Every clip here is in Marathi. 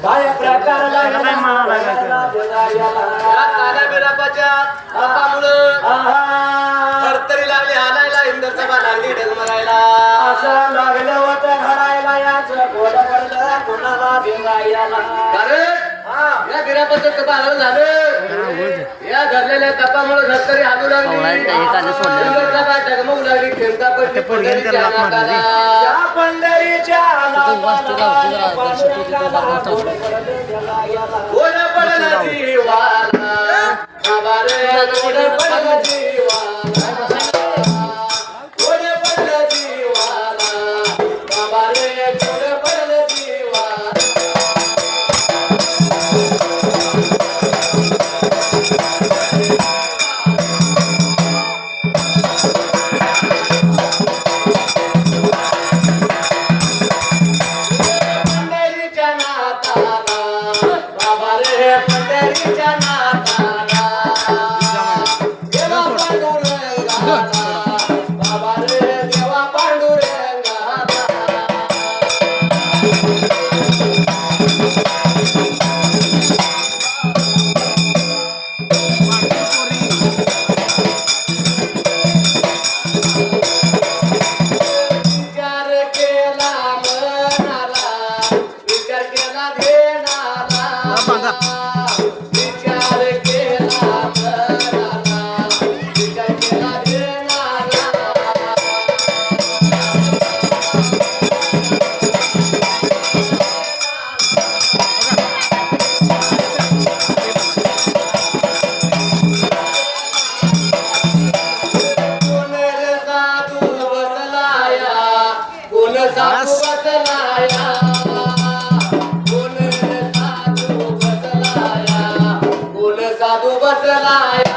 काय प्रकार थरथरी लागली हालायला इंद्रसभा लागली ढगमगायला असं लागलं होतं घडायला याच कोण पडलं कुणाला भिंगायला या बिरापत्र तपा झालं या धरलेल्या तपामुळे धरतरी हालू लागली ढगमगू लागली खेळता पडली पंढरीच्या गोड पडला जीवाला बाबा रे गोड पडला जीवाला गोड पडला जीवाला बाबा रे गोड पडला जीवाला पंढरीच्या नाताला बाबा रे पंढरीच्या नाताला देवा पांडुरंगाला बाबा रे देवा पांडुरंगाला विचार केला मनाला विचार केला ध्येनाला विचार केला मनाला विचार केला ध्येनाला कोण रे साधू बसलाया कोण साधू बसलाया कोण रे साधू बसलाया कोण साधू बसलाया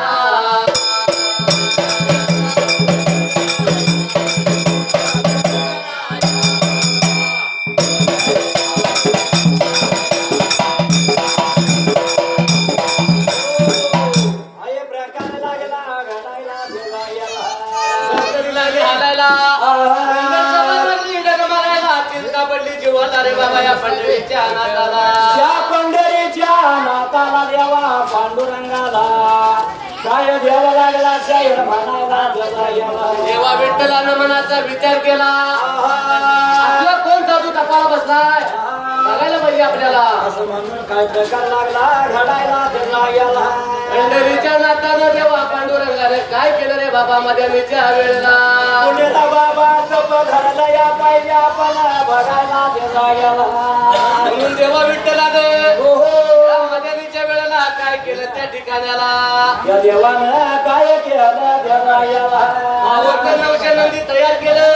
काय प्रकार लागला घडायला भिंगायला थरथरी लागली हालायला इंद्रसभा लागली ढगमगायला चिंता पडली जीवाला रे बाबा या पंढरीच्या नाताला त्या पंढरीच्या नाताला देवा पांडुरंगाला काय द्यावा लागला शाहीर म्हणायला जगायला देवा विठ्ठलानं मनाचा विचार केला आपला कोण साधू तपाला बसलाय बघायला पाहिजे आपल्याला असं म्हणून काय प्रकार लागला घडायला जगायला पंढरीच्या नातानं देवा पांडुरंगाने काय केलं रे बाबा मध्यानीच्या वेळेला पुण्याला बाबा तप धरला या पाहिजे आपला बघायला जगायला म्हणून देवा विठ्ठलानं हो या मध्यानीच्या वेळेला काय केलं त्या ठिकाणाला या देवानं काय केलं जगायला आवडतं नवशे नंदी तयार केलं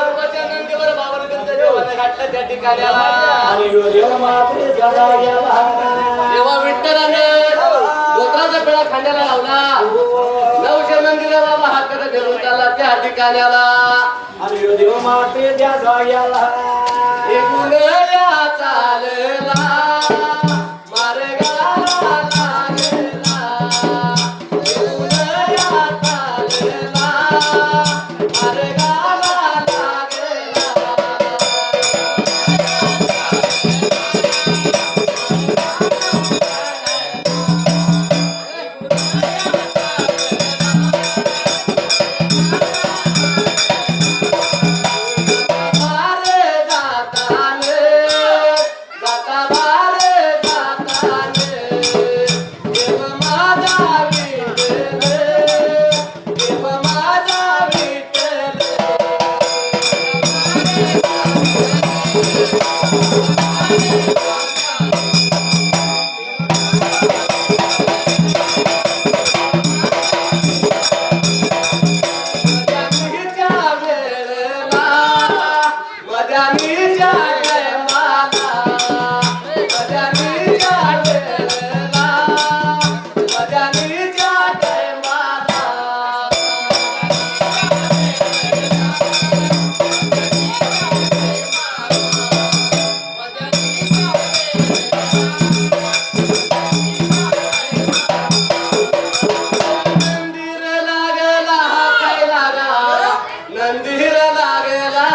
पूर्वच्या नंदीवर बावनगंज देवानं घातलं त्या ठिकाणाला आणि यो देव मात्र जगायला देवा विठ्ठलानं गोत्राचा पेळा खांद्याला लावला नवशे नंदीला बाबा हातात घेऊन चालला त्या ठिकाणाला आणि यो देव मात्र जगायला गुणया चालला मार्गाला लागला गुणया चालला मार्गाला लागला बारे जाताने जाता बारे जाताने देव माझा विठ्ठल देव माझा विठ्ठल मध्यानीच्या वेळेला मध्यानीच्या टायमाला मध्यानीच्या वेळेला मध्यानीच्या टायमाला मंदिर लागला काय लागा मंदिर लागला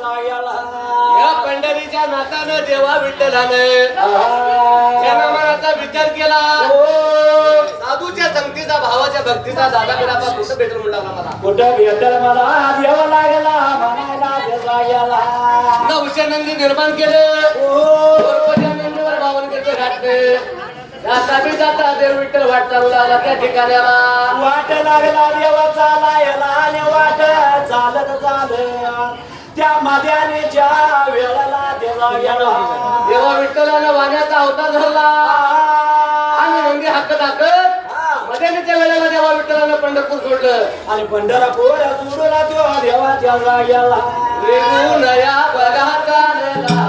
या पंढरीच्या नातानं देवा विठ्ठलाने जन्माचा विचार केला. साधूच्या संगतीचा भावाच्या भक्तीचा दादा बिरापा कुठं भेटून म्हणला मला कुठं भेटल मला देव लागला म्हणायला देवा गेला. नवशनंदी निर्माण केलं. नंदीवर बावनगडचं घातले. जाता बी जाता देव विठ्ठल वाट चालू लागला त्या ठिकाणाला. वाट लागला देवाचा लायला आणि वाट चालत चालत त्या मध्यानेच्या वेळेला देवा गेला. देवा विठ्ठलानं वाण्याचा अवतार धरला आणि रंगी हक्क दाखत मध्यानेच्या वेळेला देवा विठ्ठलानं पंढरपूर सोडलं आणि पंढरपूर सोडला तो देवाच्या जाग्याला. रेगून या बघा चालला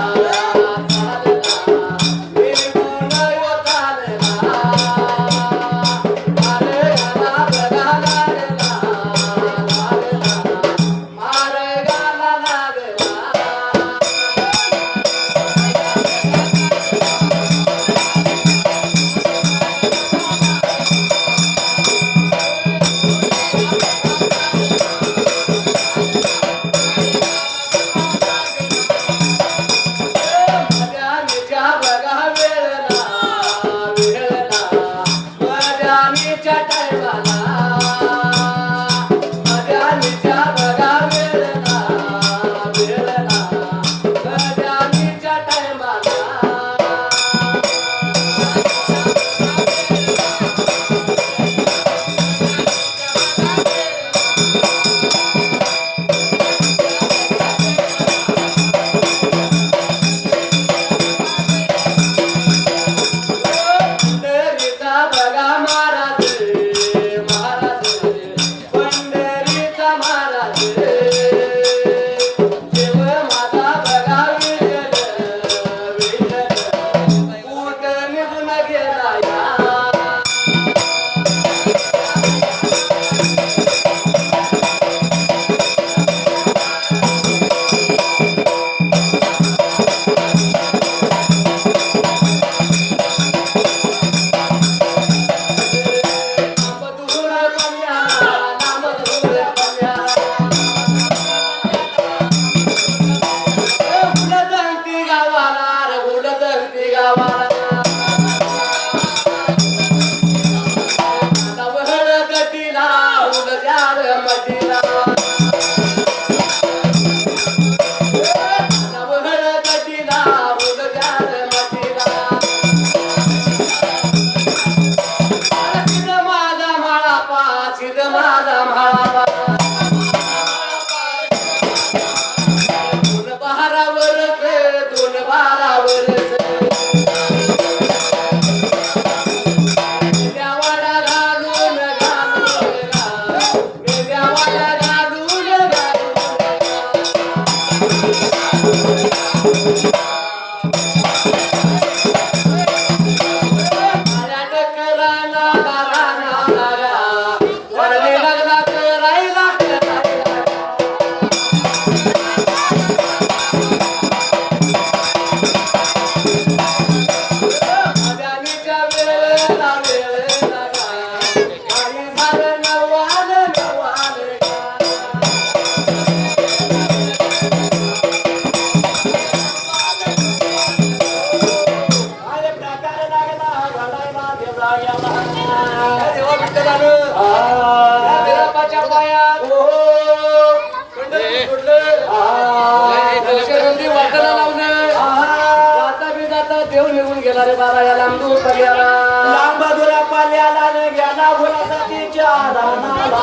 देव निघून गेला रे बाबा या लांबूर पल्ल्याला लांब दुरा पाल्याला न गेला भुलासाठीच्या रानाला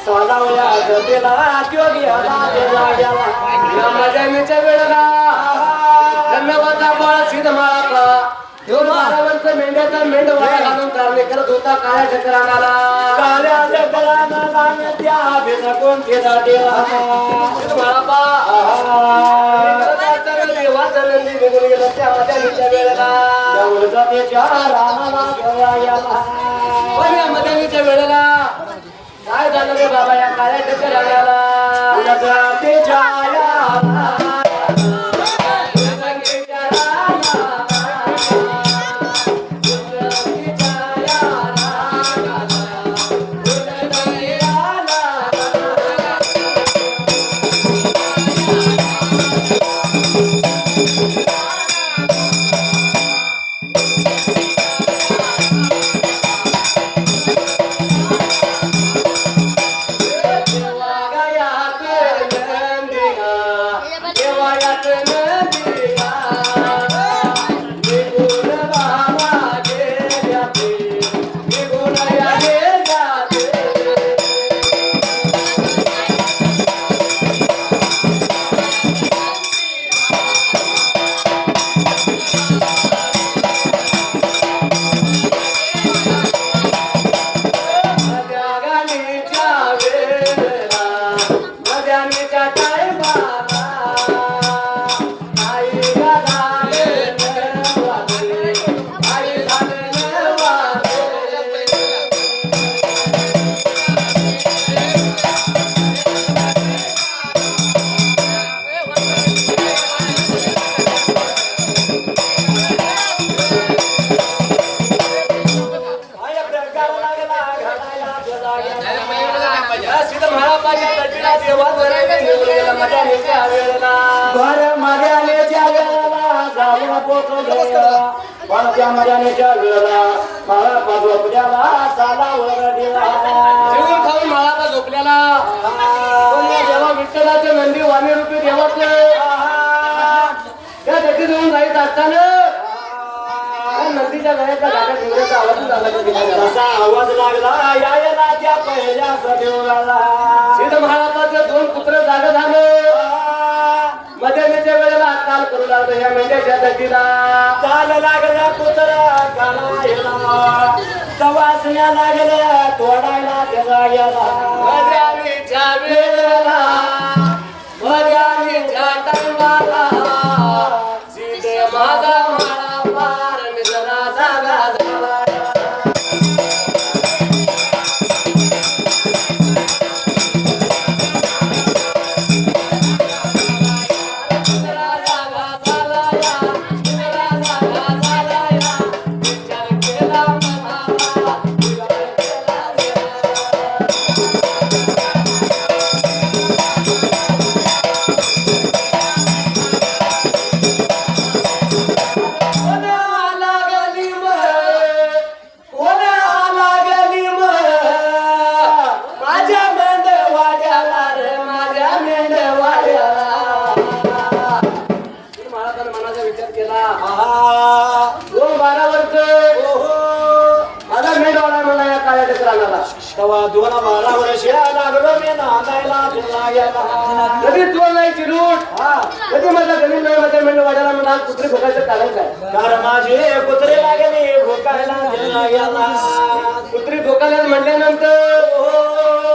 सालावल्या गतीला त्यो गेला देवा गेला या मजामीच्या वेळेला धन्यवादा बाळा सिद्ध माळा दोन बारावरचं मेंढ्याचा मेंढवाळा घालून कारणे करत होता काळ्या चक्रानाला काळ्या चक्रानाला त्या भेसा कोण केला देवा माळापा वाचनंदी निघून गेला त्या मजामीच्या वेळेला भुलासाठीच्या रानाला देवा गेला पण या मजामीच्या वेळेला काय झालं रे बाबा या काळ्या चक्रानाला भुलासाठीच्या वयात नदीला निघून बाबा गेल्या ते, निघून याले जाते. मध्यागानीच्या वेळेला, मध्यानीच्या टायमाला आई झाले नवाले, आई झाले नवाले. आय प्रकार लागला घडायला जगायला. सिद्ध महाराजाच्या तटीला देवा वरायला निवडलेला मध्यानीच्या वेळेला. बर मर्यादेच्या वेळेला जाऊन पोचले. पण त्या मर्यादेच्या वेळेला मला पाजोपड्याला साला वरडीला. जेवून खाऊन माळाचा झोपल्याला पण या देवा विठ्ठलाचं नंदी वाणी रूपी देवाचं त्या तटी जाऊन जायचं असताना त्या नंदीच्या गळ्याच्या गाड्या निवडायचा आवाज झाला. तसा आवाज लागला यायला त्या पहिल्या सदेवाला. सिद्ध महाराजाचं दोन पुत्र जाग झालं. मध्यानीच्या वेळेला काल करू लागलं या मेंढ्याच्या तटीला. काल लागला कुत्र कानायला. तवासण्या लागल्या तोडायला त्याला गेला. मध्यानीच्या वेळेला, मध्यानीच्या टायमाला सीते माझा माळा पार निजला जागा झाला. निजला जागा झाला या, निजला जागा झाला या. विचार केला मनाला, विचार केला देवा. कोणाला गली कोणाला गली माझ्या मेंढवाड्याला रे, माझ्या मेंढवाड्याला. महाराजांनी मनाचा विचार केला. तो 12 वर्ष माझा मेंढवाडा मला या काळ्या डकराला. तेव्हा 12 वर्ष लागलो मी नांदायला त्याला गेला. कधी चोर नाही चिरूट, कधी माझा गणित नाही माझ्या मेंढवाड्याला मला कुत्री भोगायचं कारण काय? कारण माझे कुत्रे लागले भोकायला त्याला गेला. कुत्री भोकायला म्हटल्यानंतर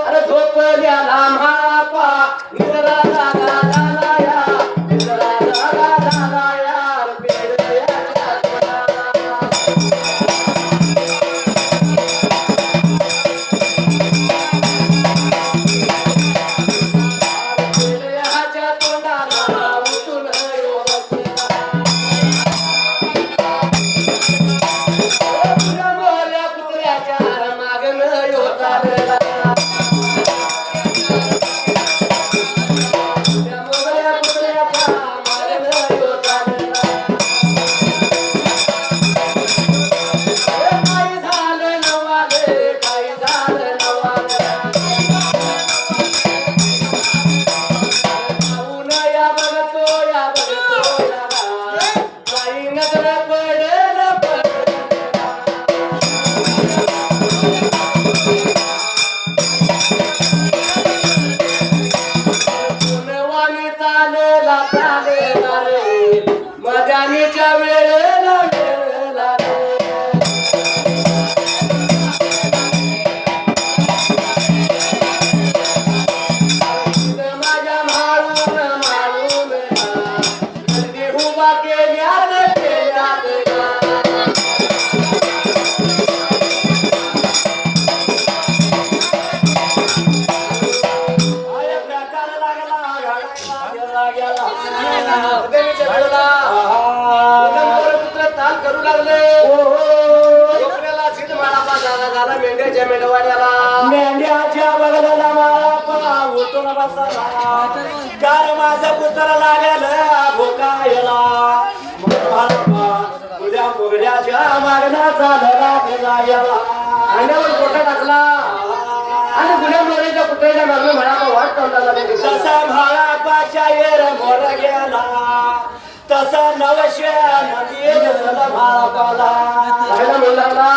अरे झोपल्याला महापा निद्रा जागा झाला या, निद्रा जागा झाला यार पेडयाच्या तोंडाला. पेडयाच्या तोंडाला उठून येऊ बसला. मोऱ्या कुत्र्याच्या मागणं येऊ चालला. त्या मोऱ्या कुत्र्याच्या मागणं येऊ चालला. काही झालं नवाले, काही झालं नवाले. पाहून या बघतो, या बघतो या. काही नजर पडेल पडेल. पुनवानी चालेला चालेला रे, मध्यानीच्या वेळेला वेळेला रे. माझ्या माळून माळून गर्दी उभा केल्यात केल्यात का. आय प्रकार लागला घडायला त्याला गेला. मध्यानीच्या वेळेला पुत्र ताल करू लागले. झोपण्याला सिद्ध महाराज जागा झाला मेंढ्याच्या मेंढवाड्याला. मेंढ्याच्या बगलाला मला पा उठून बसला. कार माझा कुत्र लागला भोकायला. तुझ्या मुगड्याच्या मागण्याचा धरा त्याला गेला. अंड्यावर पोटा टाकला आणि गुन्ह्या मोऱ्याच्या कुत्र्याच्या मागणं म्हणा वाट चालला. तसा भाळा पाच्या येर मोर गेला. तसा नवशे नदी दिसला भापाला पाहायला मिळू लागला.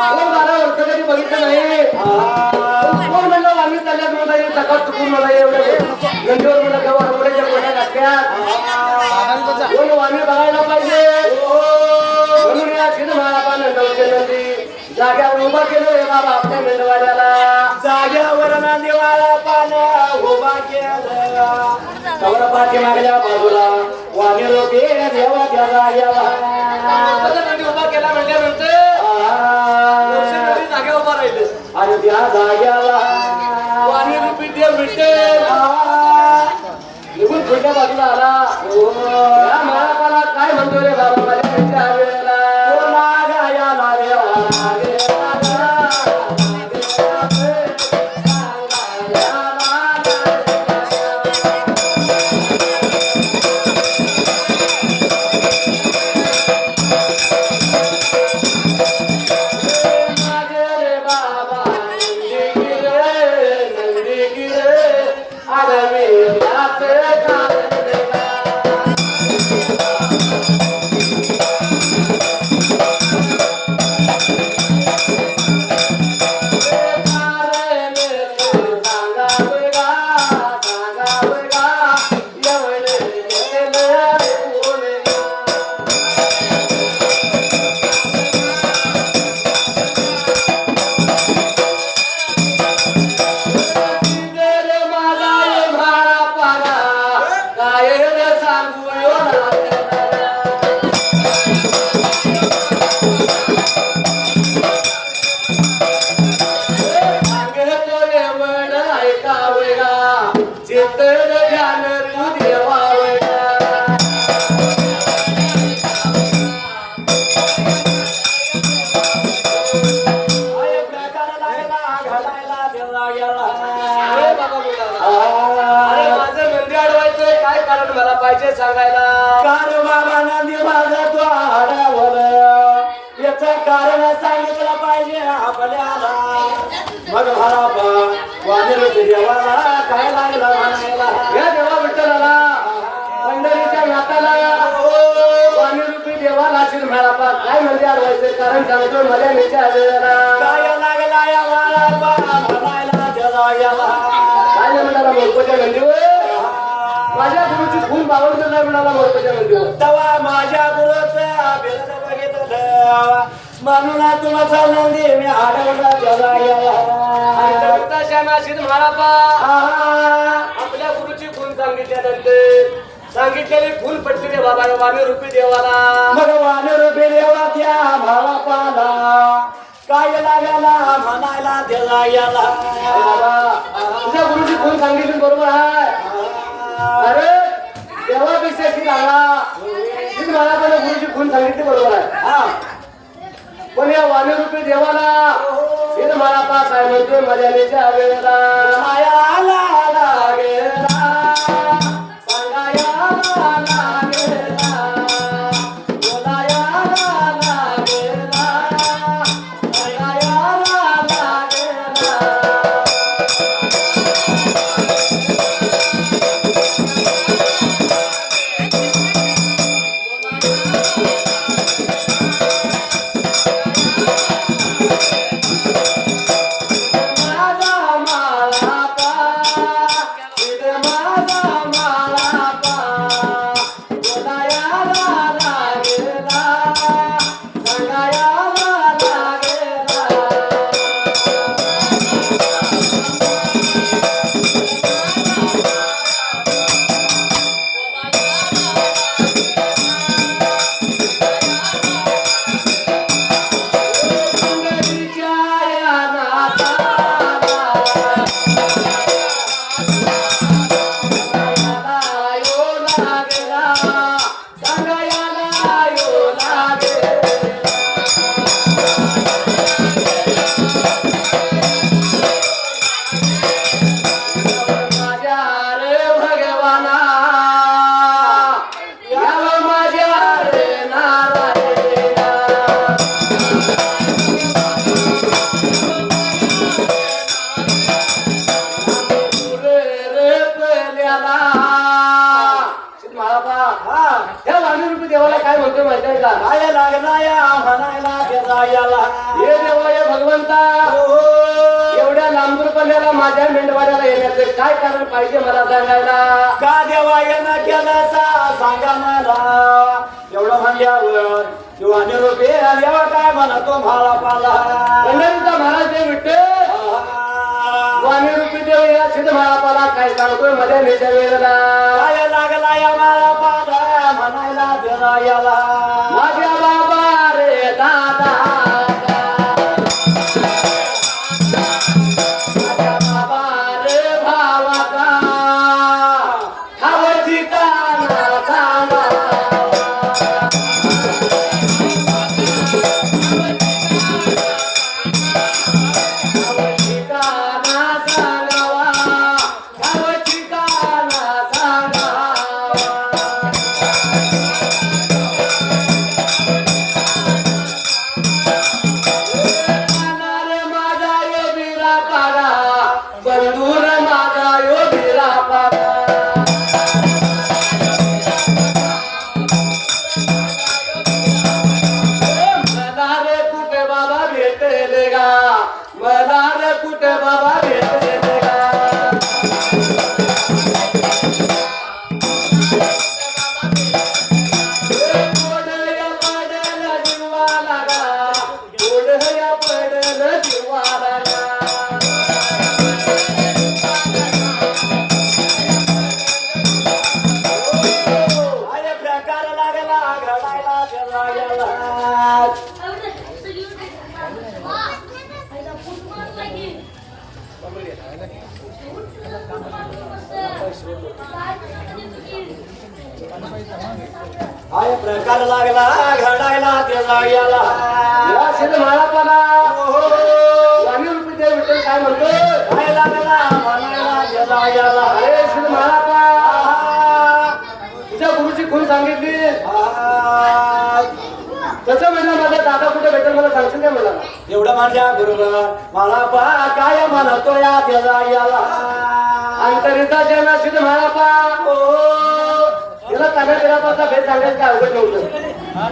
कोण 12 वर्ष कधी बघितलं नाही. कोण म्हणलं आम्ही चालल्यात म्हणता येईल सकाळ चुकून मला एवढं गंजीवर म्हणलं गव्हा मोठ्याच्या मोठ्या टाक्यात कोण आम्ही बघायला पाहिजे. म्हणून या शिरमाळापान नदी जाग्यावर उभा केलं हे बाबा आपल्या मेंढवाड्याला. जाग्यावर नदीवाळा पान उभा केलं कवर पाठी मागल्या बाजूला वाणी लोके देवा त्या जाग्याला नदी उभा केला म्हटल्यानंतर नदी जाग्या उभा राहिले आणि त्या जाग्याला वाणी रूपी देव विठ्ठल निघून पुढच्या बाजूला आला. या महारापाला काय म्हणतो रे बाबा माझ्या त्यांच्या वेळेला गायाला देवा मला पाहिजे सांगायला. कार बाबा नंदी माझा तो आडावर याच कारण सांगितलं पाहिजे आपल्याला. मग भारापा वाणी देवाला काय लागला म्हणायला. या देवा विठ्ठलाला पंढरीच्या नाताला वाणी रूपी देवाला शिरमाळापा काय म्हणजे अडवायचं कारण सांगतो माझ्या नेच्या वेळेला. काय लागला या भारापा म्हणायला त्याला याला काय म्हणाला मोरकोच्या नंदीवर माझ्या गुरुची खून बावडत नाही म्हणाला मोरकोच्या नंदीवर. तेव्हा माझ्या गुरुचा बिरद बघितलं म्हणून तुमचा नंदी मी आडवला त्याला याला. शानाशीर महारापा आपल्या गुरुची खून सांगितलेली खून पडली रे बाबा वाणी रूपी देवाला. मग वाणी रूपी देवा त्या भावापाला काय लागला म्हणायला त्याला याला. तुझ्या गुरुची खून सांगितली बरोबर आहे. अरे देवापेक्षा ती लागला ती महारापाला गुरुची खून सांगितली बरोबर आहे. पण या वाणी रूपी देवाला शिर महारापा काय म्हणतोय मर्यादेच्या वेळेला. आयाला लागेला सांगायाला लागेला बोलायाला लागेला सांगायाला लागेला. माझा माळा महापा हा ह्या वाणी रूपी देवाला काय म्हणतो माहिती आहे का? काय लागला या म्हणायला त्याचा याला हे देवा हे भगवंता एवढ्या लांबून पल्ल्याला माझ्या मेंढवाड्याला येण्याचं काय कारण पाहिजे मला सांगायला? का देवा येणं केलं सांगा मला. एवढं म्हणल्यावर किंवा निरोपे देवा काय म्हणतो मला पाला पंढरीचा महाराज देव विठ्ठल वाणी रूपी देव या सिद्ध महारापाला काय सांगतोय मध्ये नेच्या वेळेला? काय लागला या मला पाला म्हणायला त्याला याला माझ्या बाबा रे दादा माझ्या बाबा रे भावाचा ठाव ठिकाणा सांगा. ठाव ठिकाणा सांगावा, ठाव ठिकाणा सांगावा. रे माझा यो बिरा पाडा बंधूर माझा यो बिरा पाडा मला रे कुठे बाबा भेटले गा मला रे कुठे बाबा भेटले गा गोडया पडल जीवाला गा गोडया पडल जीवाला गा. अरे प्रकार लागला घडायला त्याला याला अरे प्रकार लागला घडायला त्याला याला या सिद्ध महारापाला वाणी रूपी देव विठ्ठल काय म्हणतो? काय लागला म्हणायला त्याला याला अरे सिद्ध महारापा तुझ्या गुरुची खून सांगितली तसं म्हणलं माझा दादा कुठे भेटेल मला सांगशील काय मला? एवढं माझ्या बरोबर मला पा काय म्हणतो या त्याला याला अंतरिता जन सिद्ध महारापा त्याला ताब्यात बिरापाचा भेद सांगायचं काय अवघड नव्हतं.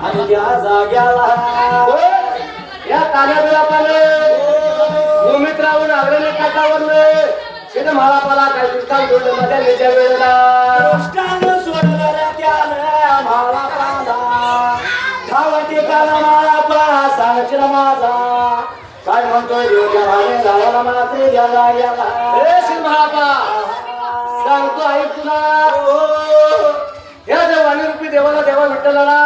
आणि त्या जाग्याला या ताब्या बिरापाने भूमित्राहून अग्रणी काठावरनं सिद्ध महारापाला काय दुष्काळ सोडलं माझ्या नेच्या वेळेला. दृष्टानं सोडलं रे त्यानं मला पाला ठाव ठिकाणा मला पा सांगशील माझा काय म्हणतोय देवच्या भाने झाला मात्र याला याला हे सिद्ध महारापा सांगतो आहे तुला या देवानी रूपी देवाला देवा विठ्ठलाला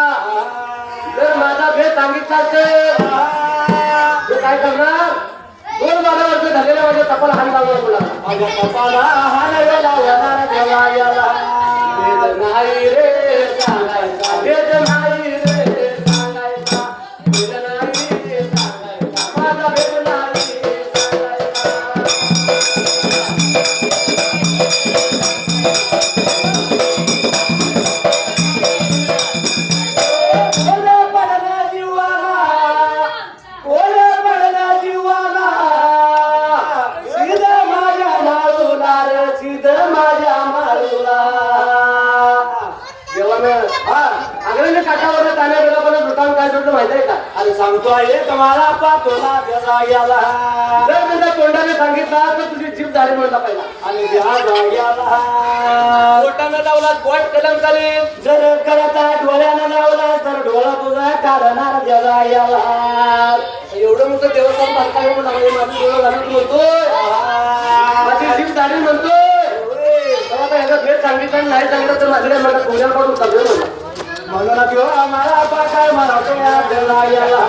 जर माझा भेद सांगितला तर तो काय करणार? 2-12 वर्ष झालेल्या माझ्या कपाला हात लावणार तुला. माझ्या कपाला हान वेळा होणार देवा याला भेद नाही रे सांगायचा भेद नाही रे सांगायचा भेद नाही रे सांगायचा माझा भेद नाही रे सांगायचा. ओले पडला जीवाला ओले पडला जीवाला सीध माझ्या माळूला रे सीध माझ्या माळूला देवानं अग्रणी काठावर ताण्या बिरापाला दुकान काय सोडलं माहिती आहे का? अरे सांगतो एक मला पातोला त्याला याला जर तुझ्या तोंडाने सांगितला तर तुझी जीभ झाली म्हणला पहिला. आणि त्या जाग्याला पोटानं लावला पोट कलम चालेल जर करता डोळ्यानं लावला तर डोळा तुझा काढणार त्याला याला एवढं मोठं देवस्थान बांधता येऊन माझी डोळं घालून तू म्हणतोय माझी जीभ झाली म्हणतोय तेव्हा आता ह्याचा भेद सांगितलं नाही सांगितलं तर माझ्या मला कोण्याला पाठवून चालू म्हणला. म्हणून किंवा आम्हाला काय म्हणतो या त्याला याला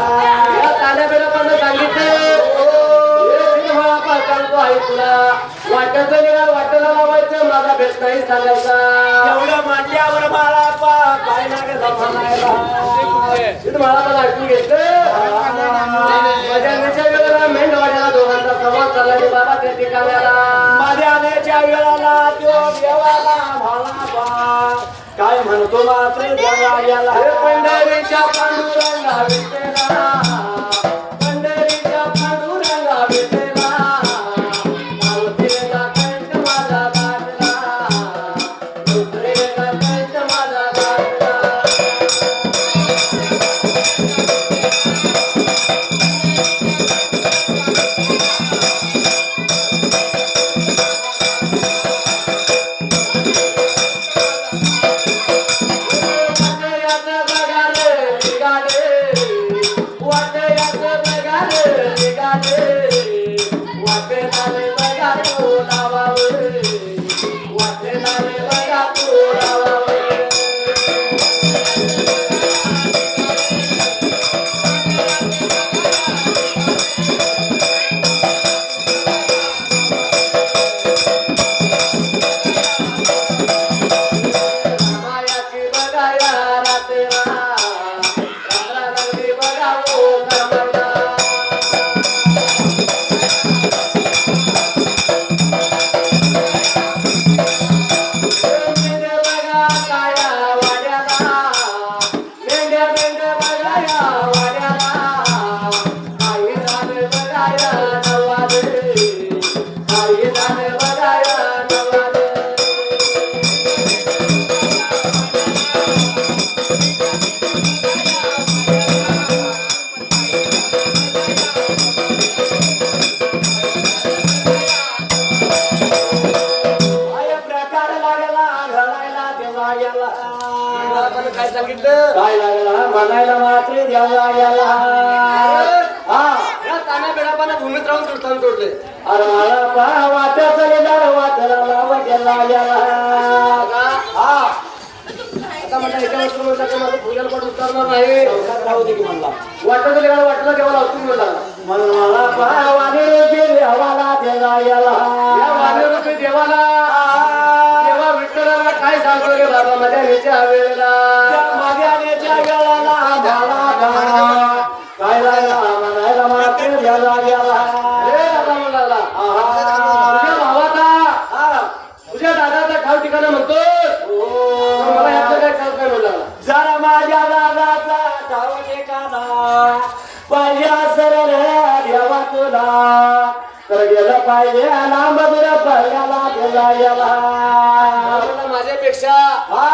या ताण्या बिरापानं सांगितलं सांगतो आहे तुला वाट्याचं निघा वाट्याला लावायचं माझा भेद नाही सांगायचा. एवढं म्हटल्यावर मला काय लागलं म्हणायला सिद्ध महाराजाला ऐकून घेतलं माझ्या नेच्या वेळेला मेंढवाड्याला दोघांचा संवाद चालला की बाबा त्या ठिकाणाला माझ्याच्या वेळाला तो देवाला मला काय म्हणतो मात्र देवाला हे पंढरीच्या पांडुरंगा विठ्ठला पंढरीच्या पांडुरंगा विठ्ठला मावतीला कंठ माझा गाठला रुद्रेला कंठ माझा बापानं काय सांगितलं काय लागला म्हणायला मात्र द्यावा याला हा या तान्या बेडापानं भूमीत राहून सुलतान सोडले अरे मला पहा वाट्या चलेदार वाटला वाट्याला याला हा आता म्हटलं याच्या वस्तू म्हणता की माझं पूजन पण उतरणार नाही चौकात राहू दे की म्हणला वाटत लेगाला वाटलं तेव्हा लावतून म्हणला मला पहा वाणी रुपये हवाला द्यावा याला या वाणीरूपी देवाला देवा विठ्ठलाला काय सांगतो रे बाबा माझ्या ह्याच्या वेळेला मग्यानेच्या गळाला भाला काय लागला म्हणायला मात्र द्यावा याला रे दादा म्हणाला तुझ्या भावाचा तुझ्या दादाचा ठाव ठिकाणा म्हणतोस मला यातलं काय ठाव काय म्हणला जरा माझ्या दादाचा ठाव ठिकाणा पाहिजे सरळ देवा तुला तर गेलं पाहिजे लांब दूर पहिल्याला गेला याला म्हणला माझ्यापेक्षा हा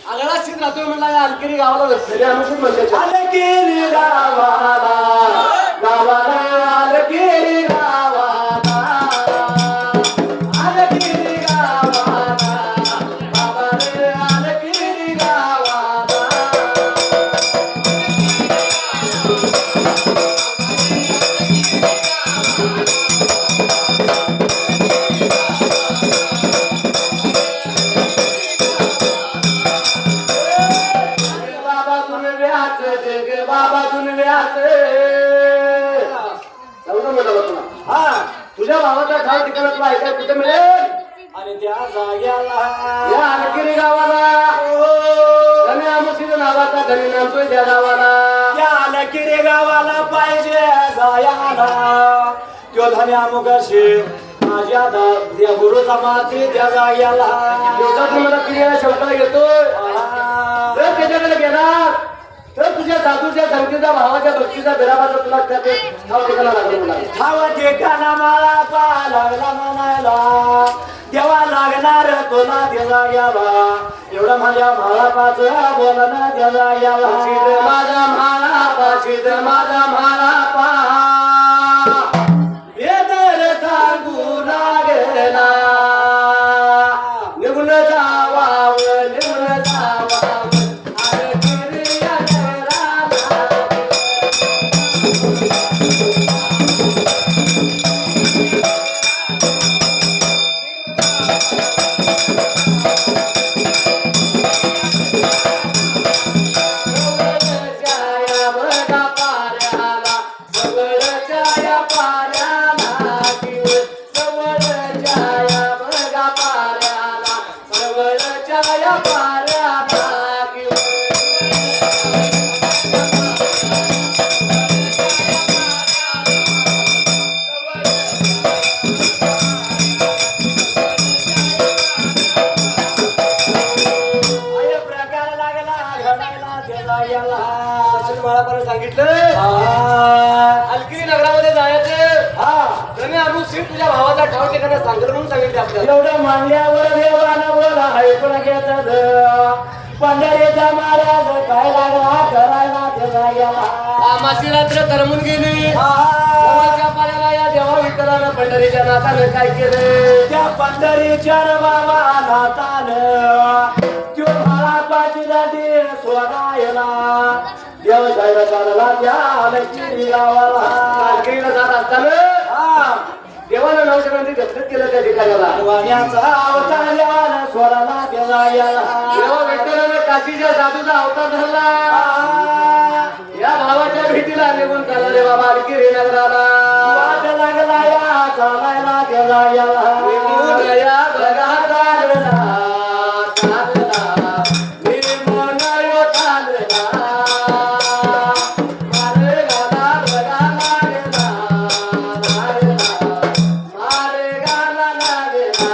आगळा स्थित राहतोय म्हणला या अलकेरी गावाला नसते अनुकूल म्हणते अलकेरी गावाला गावाला अलकेरी गावाला अलकेरी गावाला गावाला अलकेरी गावाला बाबा तुम्ही व्याच जग बाबा तुम्ही व्याच एवढं म्हटलं तुला हा तुझ्या भावाचा ठाव ठिकाणा तुला ऐकाय कुठे मिळेल आणि त्या जाग्याला या अलकेरी गावाला धनी आमुसीच्या नावाचा धनी नामतोय त्या गावाला त्या अलकिरे गावाला पाहिजे जायाला त्यो धन्या मुगाशी माझ्या त्या गुरुचा माती त्या जाग्याला दिवसात मला क्रियाला शेवटाला येतोय जर त्याच्याकडे गेला तर तुझ्या साधूच्या संगतीचा भावाच्या भक्तीचा बिराबाचा तुला त्या ते ठाव ठिकाणा लागला म्हणा ठाव ठिकाणा मला पा लागला म्हणायला तेव्हा लागणार तुला त्या जाग्याला एवढं माझ्या म्हाळापाच बोलणं त्या जाग्याला माझा म्हाला पाशीद माझा म्हाला पहा वेदर सांगू लागला निघून जावाव निघून जावाव अरे गिरिया घराला. जया बघा पाऱ्याला सवळच्या पाऱ्याला किव सवळच्या बघा पाऱ्याला सवळच्या पाऱ्याला किव अय प्रकार लागला घडायला त्या जाग्याला बाळापानं सांगितलं अलकिरी नगरामध्ये जायचं हा त्याने अमुक सीट तुझ्या भावाचा ठाव ठिकाणा सांगेल म्हणून सांगितलं आपल्याला एवढं मांडल्यावर देवानं बोला ऐकून घेतात पंढरीचा महाराज काय लागला करायला त्या जाग्याला आमाशी रात्र करमून गेली देवाच्या पाण्याला या देवा विठ्ठलानं पंढरीच्या नाथानं काय केलं त्या पंढरीच्या बाबा नातानं त्यो बाळापाची दादी सोडायला देव जायला चालला त्या अलकिरी गावाला अलकिरीला जात असताना देवानं नवशक्रांती घटनेत केलं त्या ठिकाणाला वाण्याचा अवतार देवानं सोडायला त्या जाग्याला देवा विठ्ठलानं काशीच्या साधूचा अवतार धरला या भावाच्या भेटीला निघून चालला रे बाबा अलकिरी नगराला वाट लागला या चालायला त्या जाग्याला निघून या बघा चालला चालला निर्मळ यो चालला मारे गाला बघा लागला लागला मारे गाला लागला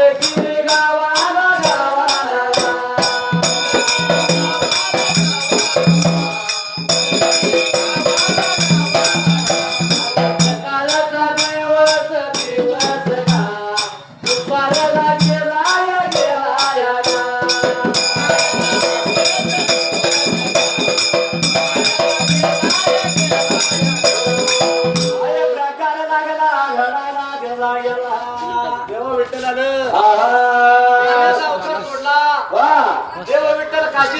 पालखी गावाला गावाला काळाचा दिवस दिवस ना दुपारला गेलाय गेलाय ना अरे प्रकार लागला घडाला गेला गेला देव विठ्ठल आलं आहा. देवाचा अवतार सोडला वा देव विठ्ठल काशी